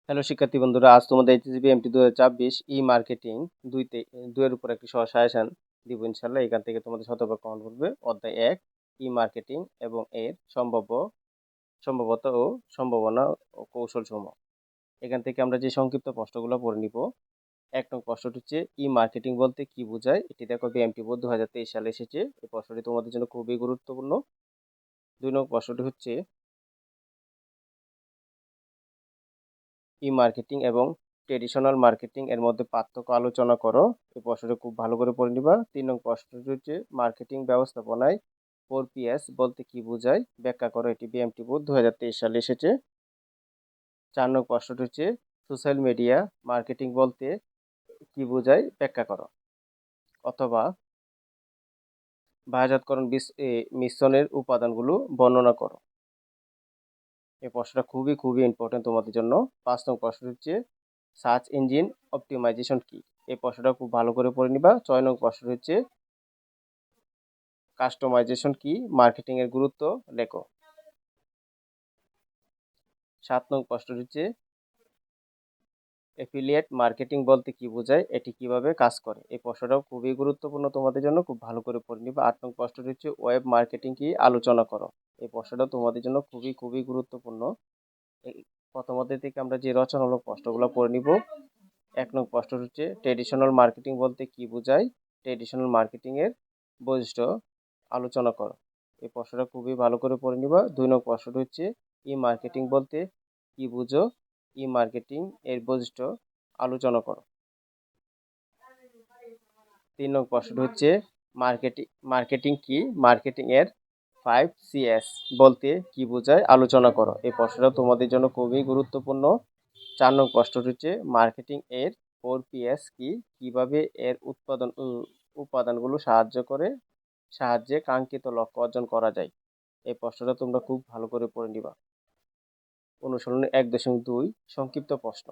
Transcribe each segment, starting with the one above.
Hello শিক্ষার্থী বন্ধুরা, আজ তোমাদের এইচএসবি এমটি 2024 ই মার্কেটিং দুইয়ের উপর একটি সাজেশন দিব ইনশাল্লাহ। এখান থেকে তোমাদের শতভাগ কমন করবে। অধ্যায় 1 ই মার্কেটিং এবং এর সম্ভাব্যতা ও সম্ভাবনা ও কৌশল সমূহ। এখান থেকে আমরা যে সংক্ষিপ্ত প্রশ্নগুলো পড়ে নিব। 1 নং প্রশ্নটি হচ্ছে ই মার্কেটিং বলতে কি বোঝায়। এটি দেখো বিএমটি বোর্ড 2023 সালে এসেছে। এই প্রশ্নটি তোমাদের জন্য খুবই গুরুত্বপূর্ণ। 2 নং প্রশ্নটি হচ্ছে ই মার্কেটিং এবং ট্রেডিশনাল মার্কেটিং এর মধ্যে পার্থক্য আলোচনা করো। এই প্রশ্নটা খুব ভালো করে পড়ে নিবা। 3 নং প্রশ্নটি হচ্ছে মার্কেটিং ব্যবস্থাপনায় 4PS বলতে কি বোঝায়, ব্যাখ্যা করো। এটি বিএমটি বোর্ড 2023 সালে এসেছে। 4 নং প্রশ্নটি হচ্ছে সোশ্যাল মিডিয়া মার্কেটিং বলতে কি বোঝায়, ব্যাখ্যা করো। অথবা বাজারজাতকরণ মিশ্রণের উপাদানগুলো বর্ণনা করো। এই প্রশ্নটা খুবই ইম্পর্টেন্ট তোমাদের জন্য। 5 নং প্রশ্ন হচ্ছে সার্চ ইঞ্জিন অপটিমাইজেশন কি। এই প্রশ্নটা খুব ভালো করে পড়ে নিবা। 6 নং প্রশ্ন হচ্ছে কাস্টমাইজেশন কি, মার্কেটিং এর গুরুত্ব লেখো। 7 নং প্রশ্ন হচ্ছে এফিলিয়েট মার্কেটিং বলতে কি বোঝায়, এটি কিভাবে কাজ করে। এই প্রশ্নটাও খুবই গুরুত্বপূর্ণ তোমাদের জন্য, খুব ভালো করে পড়ে নিবা। 8 নং প্রশ্নটি হচ্ছে ওয়েব মার্কেটিং কি, আলোচনা করো। এই প্রশ্নটা তোমাদের জন্য খুবই গুরুত্বপূর্ণ। এই প্রথমত থেকে আমরা যে রচনামূলক প্রশ্নগুলো পড়ে নিব। 1 নং প্রশ্ন হচ্ছে ট্রেডিশনাল মার্কেটিং বলতে কি বোঝায়, ট্রেডিশনাল মার্কেটিং এর বৈশিষ্ট্য আলোচনা করো। এই প্রশ্নটা খুবই ভালো করে পড়ে নিবা। 2 নং প্রশ্নটি হচ্ছে ই মার্কেটিং বলতে কি বুঝো, ই মার্কেটিং এর বৈশিষ্ট্য আলোচনা করো। 3 নং প্রশ্নটি হচ্ছে মার্কেটিং কি, মার্কেটিং এর 5CS বলতে কি বোঝায়, আলোচনা করো। এই প্রশ্নটা তোমাদের জন্য খুবই গুরুত্বপূর্ণ। 4 নং প্রশ্নটি হচ্ছে মার্কেটিং এর 4PS কি, কিভাবে এর উপাদানগুলো সাহায্যে কাঙ্ক্ষিত লক্ষ্য অর্জন করা যায়। এই প্রশ্নটা তোমরা খুব ভালো করে পড়ে নিবা। অনুশীলনী 1.2 সংক্ষিপ্ত প্রশ্ন।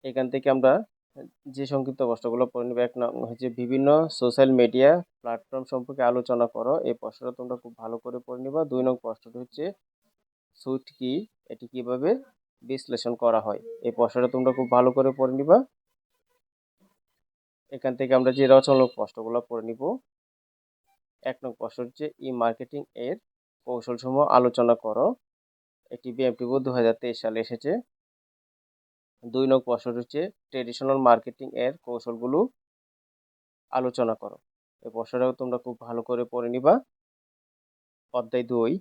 এখান থেকে আমরা যে সংক্ষিপ্ত প্রশ্নগুলো পড়ে নিব। 1 নং হচ্ছে বিভিন্ন সোশ্যাল মিডিয়া প্ল্যাটফর্ম সম্পর্কে আলোচনা করো। এই প্রশ্নটা তোমরা খুব ভালো করে পড়ে নিবা। 2 নং প্রশ্নটি হচ্ছে সুইট কি, এটি কিভাবে বিশ্লেষণ করা হয়। এই প্রশ্নটা তোমরা খুব ভালো করে পড়ে নিবা। এখান থেকে আমরা যে রচনামূলক প্রশ্নগুলো পড়ে নিব। 1 নং প্রশ্ন হচ্ছে ই মার্কেটিং এর কৌশলসমূহ আলোচনা করো। এটি বিএমটি বোর্ড 2023 সালে এসেছে। 2 নং প্রশ্ন হচ্ছে ট্রেডিশনাল মার্কেটিং এর কৌশলগুলো আলোচনা করো। এই প্রশ্নটাও তোমরা খুব ভালো করে পড়ে নিবা। অধ্যায় 2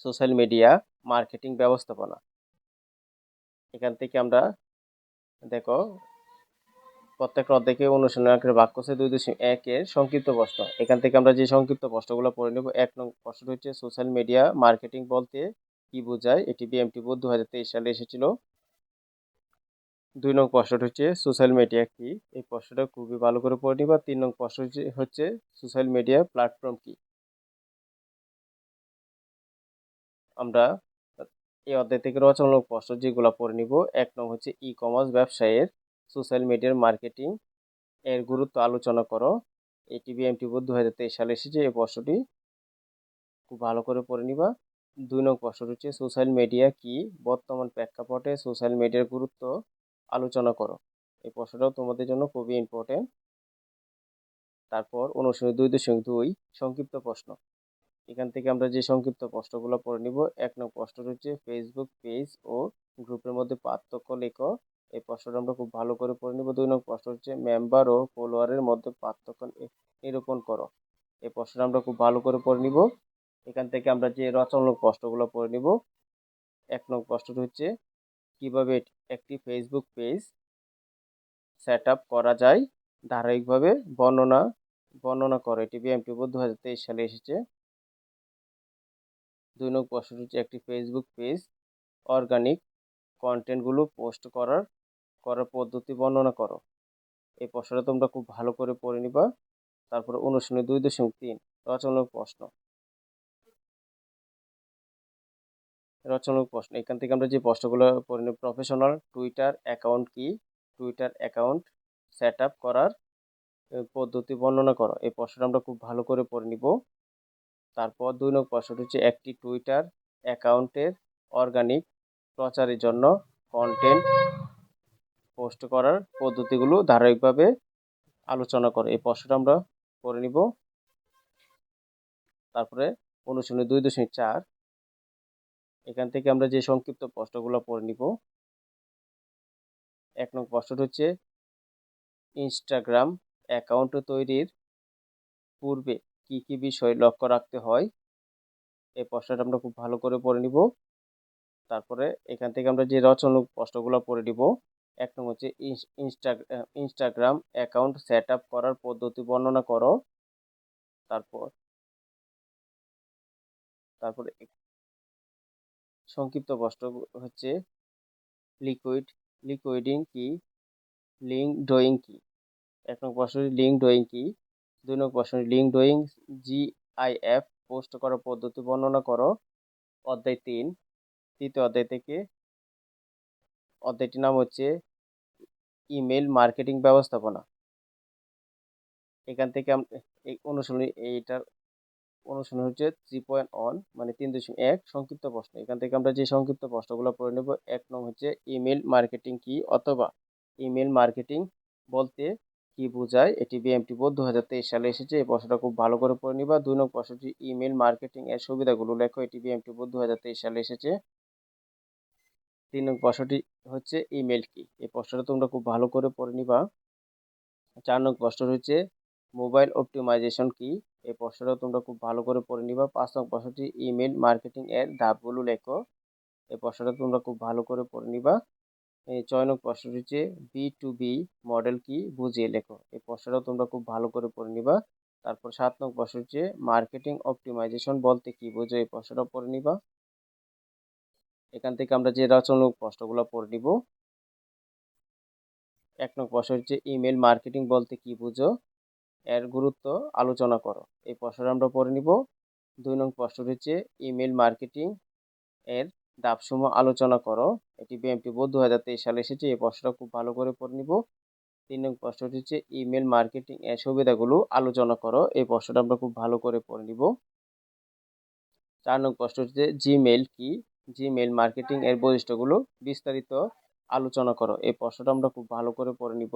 সোশ্যাল মিডিয়া মার্কেটিং ব্যবস্থাপনা। এখান থেকে আমরা দেখো প্রত্যেকটা অধ্যায়কে অনুশীলনী আকারে ভাগ করছে। 2.1 এর সংক্ষিপ্ত প্রশ্ন। এখান থেকে আমরা যে সংক্ষিপ্ত প্রশ্নগুলো পড়ে নেব। 1 নং প্রশ্ন হচ্ছে সোশ্যাল মিডিয়া মার্কেটিং বলতে কি বোঝায়, এটি বিএমটি বোর্ড 2023 সালে এসেছিল। 2 নং প্রশ্নটা হচ্ছে সোশ্যাল মিডিয়া কি। এই প্রশ্নটা খুবই ভালো করে পড়ে নিবা। 3 নং প্রশ্ন হচ্ছে সোশ্যাল মিডিয়া প্ল্যাটফর্ম কি। আমরা এই অধ্যায় থেকে রচনামূলক প্রশ্ন যেগুলো পড়ে নিব। 1 নং হচ্ছে ই কমার্স ব্যবসায়ের সোশ্যাল মিডিয়ার মার্কেটিং এর গুরুত্ব আলোচনা করো। এটি বিএমটি বোর্ড 2023 সালে এসেছে। এই প্রশ্নটি খুব ভালো করে পড়ে নিবা। 2 নং প্রশ্ন হচ্ছে সোশ্যাল মিডিয়া কি, বর্তমান প্রেক্ষাপটে সোশ্যাল মিডিয়ার গুরুত্ব আলোচনা করো। এই প্রশ্নটাও তোমাদের জন্য খুবই ইম্পর্টেন্ট। তারপর অনুশীলনী 2.2 সংক্ষিপ্ত প্রশ্ন। এখান থেকে আমরা যে সংক্ষিপ্ত প্রশ্নগুলো পড়ে নিব। 1 নং প্রশ্ন হচ্ছে ফেসবুক পেজ ও গ্রুপের মধ্যে পার্থক্য লেখো। এই প্রশ্নটা আমরা খুব ভালো করে পড়ে নিব। 2 নং প্রশ্ন হচ্ছে মেম্বার ও ফলোয়ারের মধ্যে পার্থক্য নিরূপণ করো। এই প্রশ্নটা আমরা খুব ভালো করে পড়ে নিব। এখান থেকে আমরা যে রচনামূলক প্রশ্নগুলো পড়ে নিব। 1 নং প্রশ্নটি হচ্ছে কিভাবে একটি ফেসবুক পেজ সেট আপ করা যায়, ধারাবাহিকভাবে বর্ণনা করে। এটি বিএমটি বোর্ড 2023 সালে এসেছে। 2 নং প্রশ্নটি হচ্ছে একটি ফেসবুক পেজ অর্গানিক কন্টেন্টগুলো পোস্ট করার পদ্ধতি বর্ণনা করো। এই প্রশ্নটা তোমরা খুব ভালো করে পড়ে নিবা। তারপরে অনুশীলনী 2.3 রচনামূলক প্রশ্ন। এখান থেকে আমরা যে প্রশ্নগুলো পড়ে নিব। প্রফেশনাল টুইটার অ্যাকাউন্ট কি, টুইটার অ্যাকাউন্ট সেট আপ করার পদ্ধতি বর্ণনা করো। এই প্রশ্নটা আমরা খুব ভালো করে পড়ে নিব। তারপর 2 নং প্রশ্নটি হচ্ছে একটি টুইটার অ্যাকাউন্টের অর্গানিক প্রচারের জন্য কন্টেন্ট পোস্ট করার পদ্ধতিগুলো ধারাবাহিকভাবে আলোচনা করে। এই প্রশ্নটা আমরা করে নিব। তারপরে অনুশীলনী 2.4 এখান থেকে আমরা যে সংক্ষিপ্ত প্রশ্নগুলো পড়ে নিব। 1 নং প্রশ্নটা হচ্ছে ইনস্টাগ্রাম অ্যাকাউন্ট তৈরির পূর্বে কি কি বিষয় লক্ষ্য রাখতে হয়? এই প্রশ্নটা আমরা খুব ভালো করে পড়ে নিব। তারপরে এখান থেকে আমরা যে রচনামূলক প্রশ্নগুলো পড়ে নিব। 1 নং হচ্ছে ইনস্টাগ্রাম অ্যাকাউন্ট সেট আপ করার পদ্ধতি বর্ণনা করো। তারপর তারপরে সংক্ষিপ্ত প্রশ্ন হচ্ছে লিকুইডিং কি, লিঙ্কডইন কি? 1 নং প্রশ্ন লিঙ্কডইন কি? 2 নং প্রশ্ন লিঙ্কডইন জিআইএফ পোস্ট করার পদ্ধতি বর্ণনা করো। অধ্যায় 3 তৃতীয় অধ্যায় থেকে অধ্যায়টির নাম হচ্ছে ইমেল মার্কেটিং ব্যবস্থাপনা। এখান থেকে এই অনুশীলনী হচ্ছে 3.1 মানে 3.1 সংক্ষিপ্ত প্রশ্ন। এখান থেকে আমরা যে সংক্ষিপ্ত প্রশ্নগুলো পড়ে নেব। 1 নং হচ্ছে ইমেল মার্কেটিং কি অথবা ইমেল মার্কেটিং বলতে কি বোঝায়? এটি বিএমটি বোর্ড 2023 সালে এসেছে। এই প্রশ্নটা খুব ভালো করে পড়ে নিবা। 2 নং প্রশ্নটি ইমেল মার্কেটিং এর সুবিধাগুলো লেখো। এটি বিএমটি বোর্ড 2023 সালে এসেছে। 3 নং প্রশ্নটি হচ্ছে ইমেল কি? এই প্রশ্নটা তোমরা খুব ভালো করে পড়ে নিবা। 4 নং প্রশ্ন হচ্ছে মোবাইল অপটিমাইজেশন কি? এই প্রশ্নটা তোমরা খুব ভালো করে পড়ে নিবা। 5 নং প্রশ্নটি ইমেল মার্কেটিং এর ধাপগুলো লেখো। এই প্রশ্নটা তোমরা খুব ভালো করে পড়ে নিবা। এই 6 নং প্রশ্নটি হচ্ছে B2B মডেল কি? বুঝিয়ে লেখো। এই প্রশ্নটা তোমরা খুব ভালো করে পড়ে নিবা। তারপর 7 নং প্রশ্ন হচ্ছে মার্কেটিং অপটিমাইজেশন বলতে কি বোঝো? এই প্রশ্নটা পড়ে নিবা। এখান থেকে আমরা যে রচনামূলক প্রশ্নগুলো পড়ে নিব। 1 নং প্রশ্ন হচ্ছে ইমেল মার্কেটিং বলতে কি বুঝো? এর গুরুত্ব আলোচনা করো। এই প্রশ্নটা আমরা পড়ে নিব। 2 নং প্রশ্ন হচ্ছে ইমেল মার্কেটিং এর ধাপসমূহ আলোচনা করো। এটি বিএমটি বোর্ড 2023 সালে এসেছে। এই প্রশ্নটা খুব ভালো করে পড়ে নিব। 3 নং প্রশ্নটি হচ্ছে ইমেল মার্কেটিং এর সুবিধাগুলো আলোচনা করো। এই প্রশ্নটা আমরা খুব ভালো করে পড়ে নিব। 4 নং প্রশ্ন হচ্ছে জিমেইল কি? জিমেইল মার্কেটিং এর বৈশিষ্ট্যগুলো বিস্তারিত আলোচনা করো। এই প্রশ্নটা আমরা খুব ভালো করে পড়ে নিব।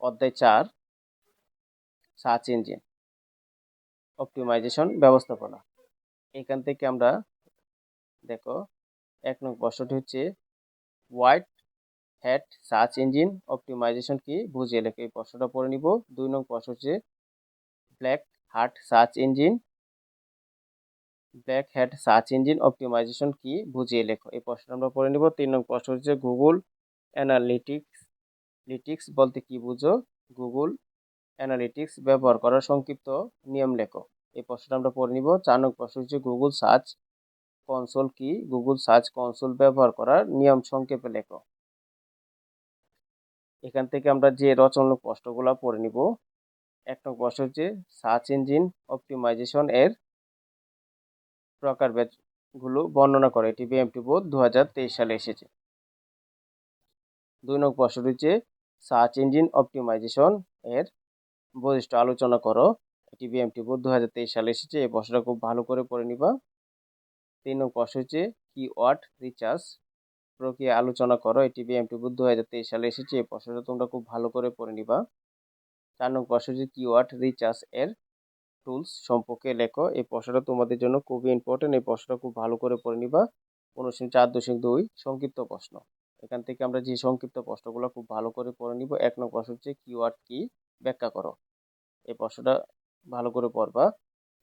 অধ্যায় 4 সার্চ ইঞ্জিন অপটিমাইজেশন ব্যবস্থাপনা। এখান থেকে আমরা দেখো 1 নং প্রশ্নটি হচ্ছে white hat search engine optimisation কি? বুঝিয়ে লেখো। এই প্রশ্নটা পড়ে নিব। 2 নং প্রশ্ন হচ্ছে black hat search engine optimisation কি? বুঝিয়ে লেখো। এই প্রশ্নটা আমরা পড়ে নিব। 3 নং প্রশ্ন হচ্ছে গুগল অ্যানালিটিক্স বলতে কি বুঝো? গুগল অ্যানালিটিক্স ব্যবহার করার সংক্ষিপ্ত নিয়ম লেখো। এই প্রশ্নটা আমরা পড়ে নিব। 4 নং প্রশ্ন হচ্ছে গুগল সার্চ কনসোল কি? গুগল সার্চ কনসোল ব্যবহার করার নিয়ম সংক্ষেপে লেখো। এখান থেকে আমরা যে রচনামূলক প্রশ্নগুলো পড়ে নিব। 1 নং প্রশ্ন হচ্ছে সার্চ ইঞ্জিন অপটিমাইজেশন এর প্রকারভেদগুলো বর্ণনা করে। এটি বিএমটি বোর্ড 2023 সালে এসেছে। 2 নং প্রশ্ন হচ্ছে সার্চ ইঞ্জিন অপটিমাইজেশন এর বৈশিষ্ট্য আলোচনা করো। এটি বিএমটি বোর্ড 2023 সালে এসেছে। এই প্রশ্নটা খুব ভালো করে পড়ে নিবা। 3 নং প্রশ্ন হচ্ছে কিওয়ার্ড রিসার্চ প্রক্রিয়া আলোচনা করো। এটি বিএমটি বোর্ড 2023 সালে এসেছে। এই প্রশ্নটা তোমরা খুব ভালো করে পড়ে নিবা। 4 নং প্রশ্ন হচ্ছে কিওয়ার্ড রিসার্চ এর টুলস সম্পর্কে লেখো। এই প্রশ্নটা তোমাদের জন্য খুবই ইম্পর্টেন্ট। এই প্রশ্নটা খুব ভালো করে পড়ে নিবা। অনুশীলনী 4.2 সংক্ষিপ্ত প্রশ্ন। এখান থেকে আমরা যে সংক্ষিপ্ত প্রশ্নগুলো খুব ভালো করে পড়ে নিব। 1 নং প্রশ্ন হচ্ছে কিওয়ার্ড কি? ব্যাখ্যা করো। এই প্রশ্নটা ভালো করে পড়বা।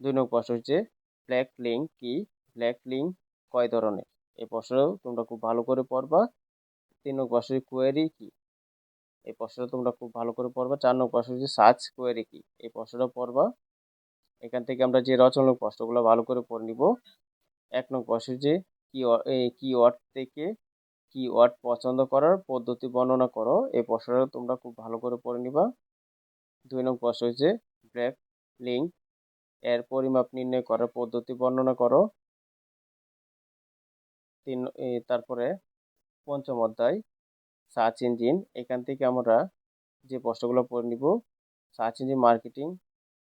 2 নং প্রশ্ন হচ্ছে ব্ল্যাক লিঙ্ক কি? ব্ল্যাক লিঙ্ক কয় ধরনের? এই প্রশ্নটাও তোমরা খুব ভালো করে পড়বা। 3 নং প্রশ্ন কোয়েরি কি? এই প্রশ্নটা তোমরা খুব ভালো করে পড়বা। 4 নং প্রশ্ন হচ্ছে সার্চ কোয়েরি কি? এই প্রশ্নটা পড়বা। এখান থেকে আমরা যে রচনামূলক প্রশ্নগুলো ভালো করে পড়ে নিব। 1 নং প্রশ্ন হচ্ছে কিওয়ার্ড থেকে কিওয়ার্ড পছন্দ করার পদ্ধতি বর্ণনা করো। এই প্রশ্নটা তোমরা খুব ভালো করে পড়ে নিবা। 2 নং প্রশ্ন হচ্ছে ব্ল্যাক লিঙ্ক এর পরিমাপ নির্ণয় করার পদ্ধতি বর্ণনা করো। তারপরে 5ম অধ্যায় সার্চ ইঞ্জিন। এখান থেকে আমরা যে প্রশ্নগুলো পড়ে নিব। সার্চ ইঞ্জিন মার্কেটিং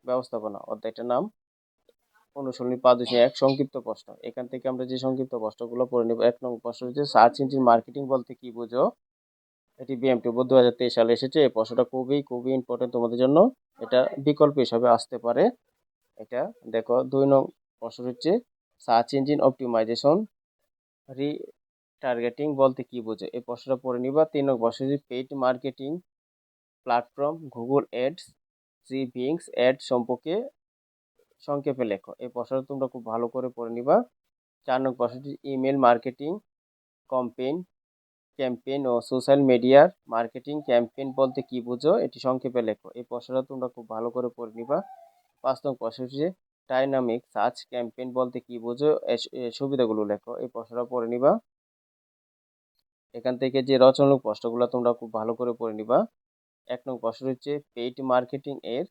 ব্যবস্থাপনা অধ্যায়টার নাম। অনুশীলনী 5.1 সংক্ষিপ্ত প্রশ্ন। এখান থেকে আমরা যে সংক্ষিপ্ত প্রশ্নগুলো পড়ে নেব। 1 নং প্রশ্ন হচ্ছে সার্চ ইঞ্জিন মার্কেটিং বলতে কি বোঝো? এটি বিএমটি বোর্ড 2023 সালে এসেছে। এই প্রশ্নটা খুবই ইম্পর্টেন্ট তোমাদের জন্য। এটা বিকল্প হিসাবে আসতে পারে। এটা দেখো 2 নং প্রশ্ন হচ্ছে সার্চ ইঞ্জিন অপটিমাইজেশন রিটার্গেটিং বলতে কি বোঝো? এই প্রশ্নটা পড়ে নিবা। 3 নং প্রশ্ন হচ্ছে paid marketing platform Google ads, Bing's ad সম্পর্কে সংক্ষেপে লেখো। এই প্রশ্নটা তোমরা খুব ভালো করে পড়ে নিবা। 4 নং প্রশ্নটি ইমেল মার্কেটিং ক্যাম্পেইন ক্যাম্পেইন ও সোশ্যাল মিডিয়ার মার্কেটিং ক্যাম্পেইন বলতে কি বোঝো? এটি সংক্ষেপে লেখো। এই প্রশ্নটা তোমরা খুব ভালো করে পড়ে নিবা। 5 নং প্রশ্ন হচ্ছে ডাইনামিক সার্চ ক্যাম্পেইন বলতে কি বোঝো? এর সুবিধাগুলো লেখো। এই প্রশ্নটা পড়ে নিবা। এখান থেকে যে রচনামূলক প্রশ্নগুলো তোমরা খুব ভালো করে পড়ে নিবা। 1 নং প্রশ্ন হচ্ছে পেইড মার্কেটিং এর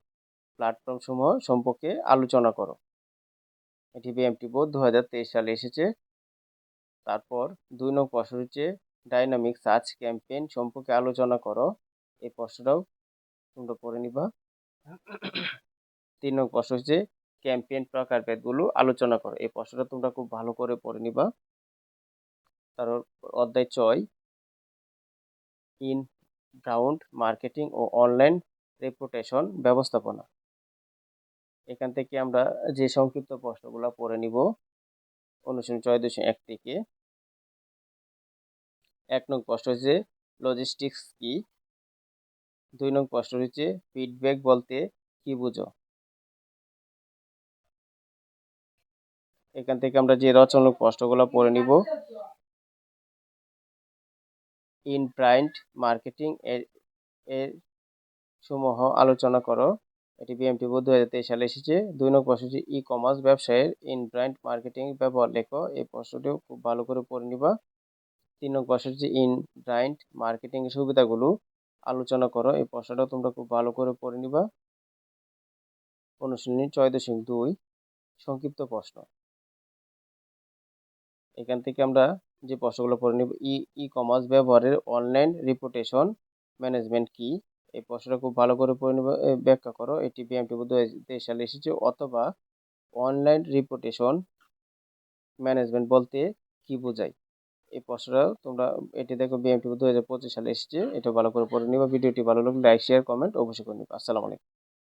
প্ল্যাটফর্ম সমূহ সম্পর্কে আলোচনা করো। এটি বিএমটি বোর্ড 2023 সালে এসেছে। তারপর 2 নং প্রশ্ন হচ্ছে ডাইনামিক সার্চ ক্যাম্পেইন সম্পর্কে আলোচনা করো। এই প্রশ্নটাও তোমরা পড়ে নিবা। 3 নং প্রশ্ন হচ্ছে ক্যাম্পেইন প্রকারভেদগুলো আলোচনা করো। এই প্রশ্নটা তোমরা খুব ভালো করে পড়ে নিবা। তারপর অধ্যায় 6 ইনবাউন্ড মার্কেটিং ও অনলাইন রেপুটেশন ব্যবস্থাপনা। এখান থেকে আমরা যে সংক্ষিপ্ত প্রশ্নগুলো পড়ে নিব অনুশীলনী 6.1 থেকে। 1 নং প্রশ্ন হচ্ছে লজিস্টিক্স কি? 2 নং প্রশ্ন হচ্ছে ফিডব্যাক বলতে কি বুঝো? এখান থেকে আমরা যে রচনামূলক প্রশ্নগুলো পড়ে নিব। ইনব্রাইন্ড মার্কেটিং এর সমূহ আলোচনা করো। এটি বিএমটি বোর্ড 2023 সালে এসেছে। 2 নং প্রশ্ন হচ্ছে ই কমার্স ব্যবসায়ের ইনব্রাইন্ড মার্কেটিং ব্যবহার লেখো। এই প্রশ্নটিও খুব ভালো করে পড়ে নিবা। 3 নং প্রশ্ন হচ্ছে ইনব্রাইন্ড মার্কেটিং এর সুবিধাগুলো আলোচনা করো। এই প্রশ্নটা তোমরা খুব ভালো করে পড়ে নিবা। অনুশীলনী 6.2 সংক্ষিপ্ত প্রশ্ন। এখান থেকে আমরা যে প্রশ্নগুলো পড়ে নিব ই কমার্স ব্যবহারের অনলাইন রিপুটেশন ম্যানেজমেন্ট কি? এই প্রশ্নটা খুব ভালো করে পড়ে নিব। ব্যাখ্যা করো। এটি বিএমটি 2023 সালে এসেছে। অথবা অনলাইন রিপুটেশন ম্যানেজমেন্ট বলতে কি বোঝায়? এই প্রশ্নটা তোমরা এটি দেখো বিএমটি 2025 সালে এসেছে। এটা ভালো করে পড়ে নিবা। ভিডিওটি ভালো লাগলে লাইক শেয়ার কমেন্ট অবশ্যই করে নিবা। আসসালামু আলাইকুম।